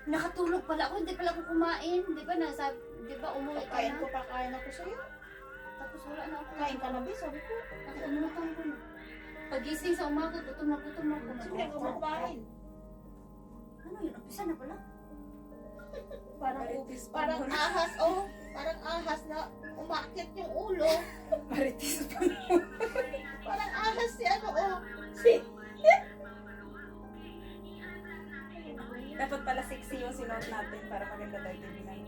Nakatulog pala ako, hindi pala ako kumain. Di ba nasa, di ba umuwi ka Kain na? ko pa, kain ako sa'yo. Tapos wala na ako. Kain ka na, Bi, sabi ko. Nakalimutan ko na. Pagising sa umaga, gutom na ako. Siyempre, ako kumain. Ano yun? Umpisa na pala? Parang, Marites pa parang mo. ahas, oh. Parang ahas na umakit yung ulo. Marites pa. Parang ahas si ano, oh. Si... Dapat pala sexy yung sinuot natin para maganda tayo tingnan.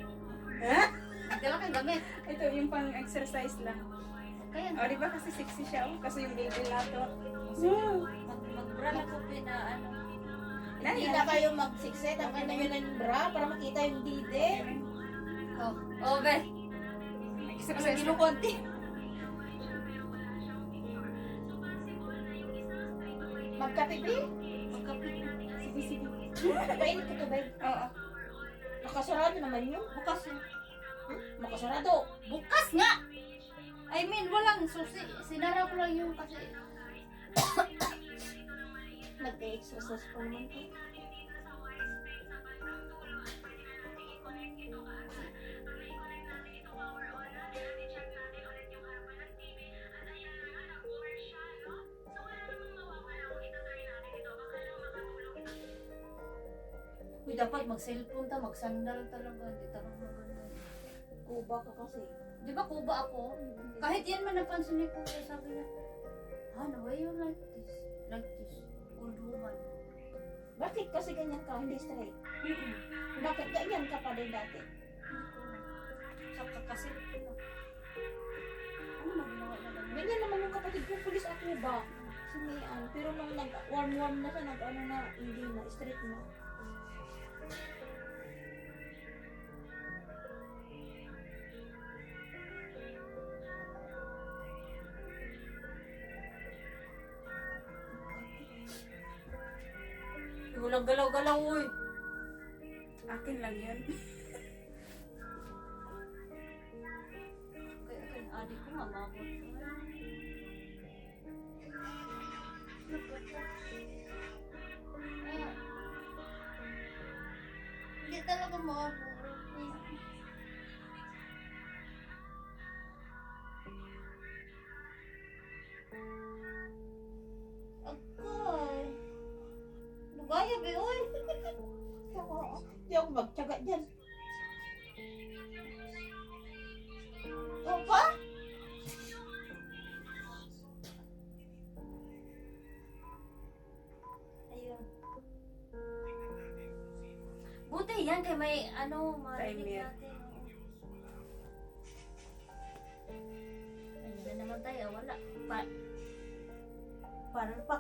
Ha? Nagdala kang gamit. Ito yung pang exercise lang. Kaya O, di ba kasi sexy siya? Oh? Kasi yung baby nato. mag-bra na ko ano. Hindi na kayo magsikset. Ang ano yun ng bra para makita yung dide. Oh, be. Exercise lang. Kinukonti. Magkape, Bi. Magkapit. Sige, sige. Kainit ko to, Bi. Oo. Nakasarado naman yun. Bukas yun. Makasarado. Bukas nga! I mean, walang susi. Sinara ko lang yung kasi... Nag-exercise pa naman ko. Uy, dapat mag-cellphone ta, mag-sandal talaga. Hindi talaga maganda. Kuba ka kasi. Di ba kuba ako? Kahit yan man napansin ni Kuya, sabi niya, Hana, why you like this? Like this? Old woman. Bakit kasi ganyan ka? Hindi straight. Bakit ganyan ka pa din dati? Sa kakasilpon na. Ano na ginawa na lang? Ganyan naman yung kapatid ko, pulis ako ba? Si Mian. Pero nung nag-warm-warm na siya, nag-ano na, hindi na, straight na. Walang galaw-galaw, uy. Akin lang yun. Kaya adik ko nga, mabot. Hindi talaga mabot. Agay. Lugaya, be, uy. Hindi ako magtyaga dyan. Opa? Ayun. Buti yan kay may ano, marinig Timer. natin. Ayun na naman tayo, wala. Parang pa.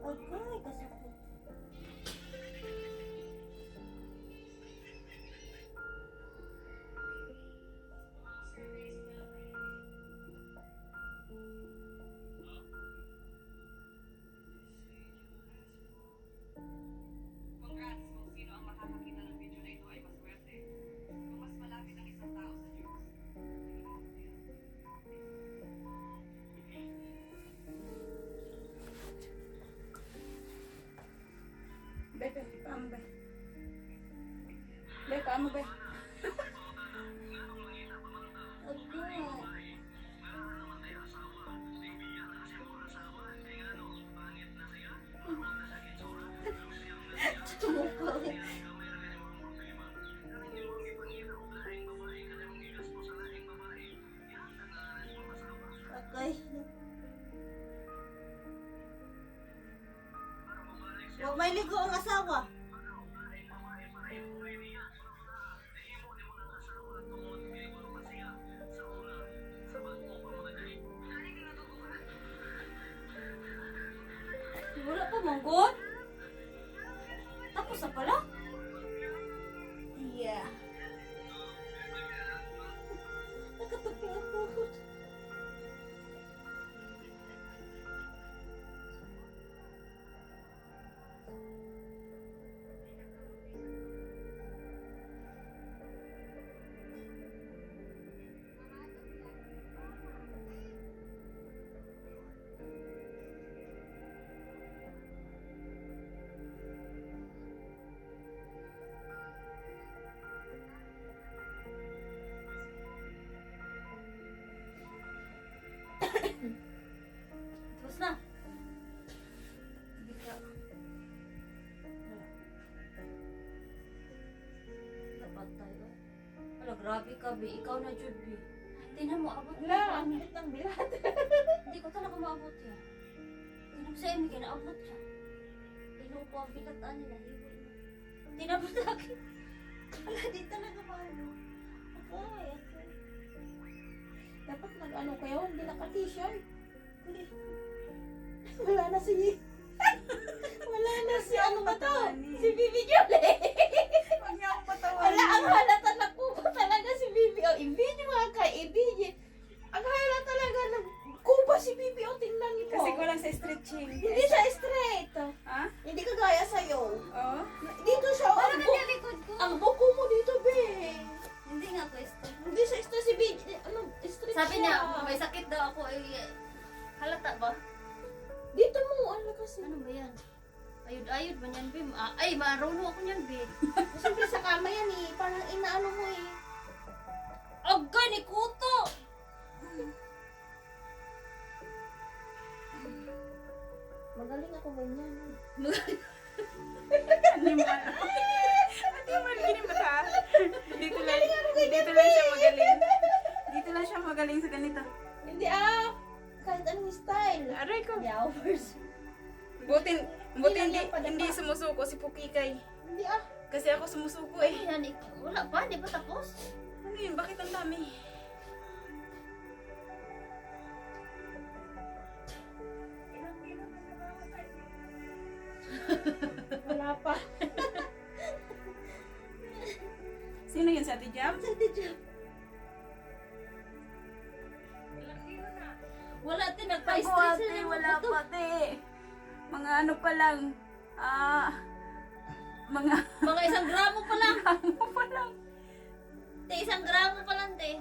Agay, kasakit. Congrats kung sino ang makakakita ng video na ito ay maswerte. Kung mas malapit ang isang tao sa Diyos. Bebe, paano ba? Bebe, paano ba? Agay. Tumukay. Agay. Huwag may ligo ang asawa. Wala pa manggon? Tapos na pala? Yeah. Nakatapi ako. ka, Bi. Ikaw na, Jud, Bi. Tingnan mo, abot mo. Wala, ang bilit ng bilat. Hindi ko talaga maabot yan. Tingnan mo sa Emi, kaya naabot siya. Tingnan ko ang bilataan nila, hiwi mo. Tingnan mo sa akin. Wala, di talaga maano. Okay, okay. Dapat nag-ano kayo, hindi naka-t-shirt. Wala na si... Wala na si ano ba to? Si Bibi Jolie. Huwag niya akong patawan. Wala, ang halata na po talaga si Bibi. O, i-video nga ka, i-video. Ang halata talaga na kuba si Bibi. O, tingnan niyo po. Kasi kulang sa stretching. Hindi siya straight. Ha? Hindi ka gaya sa'yo. Oo. Dito siya. O, Parang ganyan likod ko. ang buko mo dito, be. Hindi nga pwesto. Hindi siya straight si Bibi. Ano, straight Sabi siya. niya, may sakit daw ako. Ay, halata ba? Dito mo, ano kasi. Ano ba yan? Ayod-ayod ba niyan, Bi? Ay, marunong ako niyan, Bi. Siyempre sa kama yan eh. Parang inaano mo eh. Agay ni Kuto! Magaling ako ganyan. Hindi mo alam. Hindi mo alam gini mata. Dito lang siya magaling. Dito lang siya magaling sa ganito. Hindi kahit anong style. Aray ko. Yowers. Buti Hindi hindi, lang yan pa, hindi diba? sumusuko si Pukikay. Hindi Kasi ako sumusuko eh. Yan, wala pa, di pa tapos. Ano yun? Bakit ang dami? Wala pa. Sino yun? Si Ate Jam? Wala, Ako tinagpa-stress ate, wala pa te. Mga ano pa lang. Mga Mga 1 gramo pa lang. ano pa lang. Te, 1 gramo pa lang, te.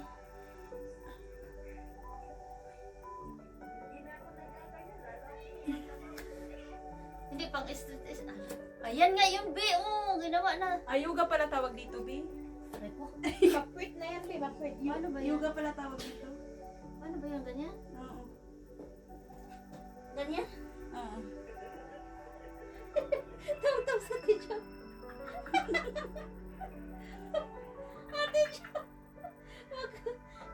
Hindi pang stress. Ayan nga yun, Bi. Oo, ginawa na. Yoga pala tawag dito, B. Aray ko. Bakwit na yan, be. Bakwit. Paano ba yan? Yoga pala tawag dito. Paano ba yun? Ganyan? Oo. Ganyan? Oo. Tawag sa teacher. Ate Jo.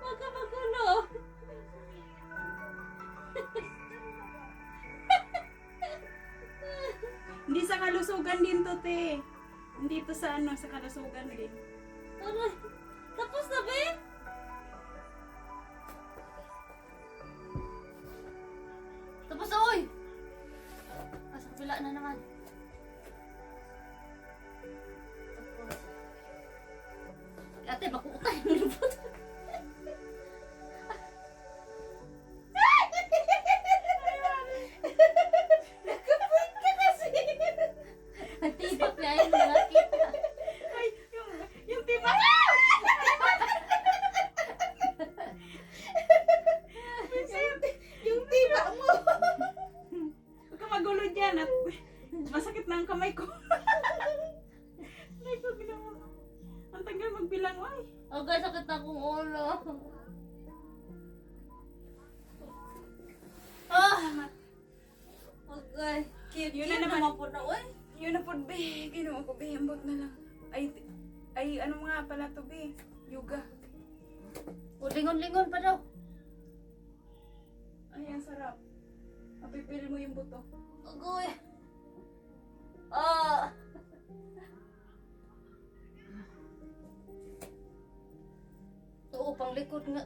Wag ka magulo. Hindi sa kalusugan din to, te. Hindi to sa ano, sa kalusugan din. Aray. Tapos na, Be? Tapos na, oy! Sa kabila na naman. Tapos. Ate, bakutay mo lupot. Nagkapoint ka kasi. Ang tibak niya yun, nakita. Ay, yung tiba. Yung tiba mo. Huwag ka magulo dyan at masakit na ang kamay ko. Ay, ko ginawa. Ang tagal magbilang, ay. Okay, sakit na akong ulo. Ah! Okay. Cute, Yun cute na naman. naman po na, uy. Yun na po, be. Ginawa ko, be. Ambot na lang. Ay, ano nga pala to, be. Yoga. O, lingon-lingon pa daw. Ay, ang sarap. Mapipil mo yung buto. Agoy. Ah! Oo, pang likod nga.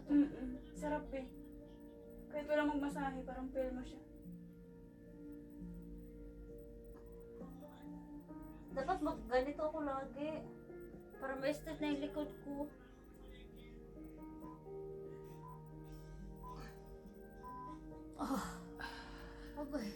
Sarap, be. Kahit walang magmasahe, parang pil mo siya. Dapat ganito ako lagi. Para ma-straight na yung likod ko. Ah. Agoy.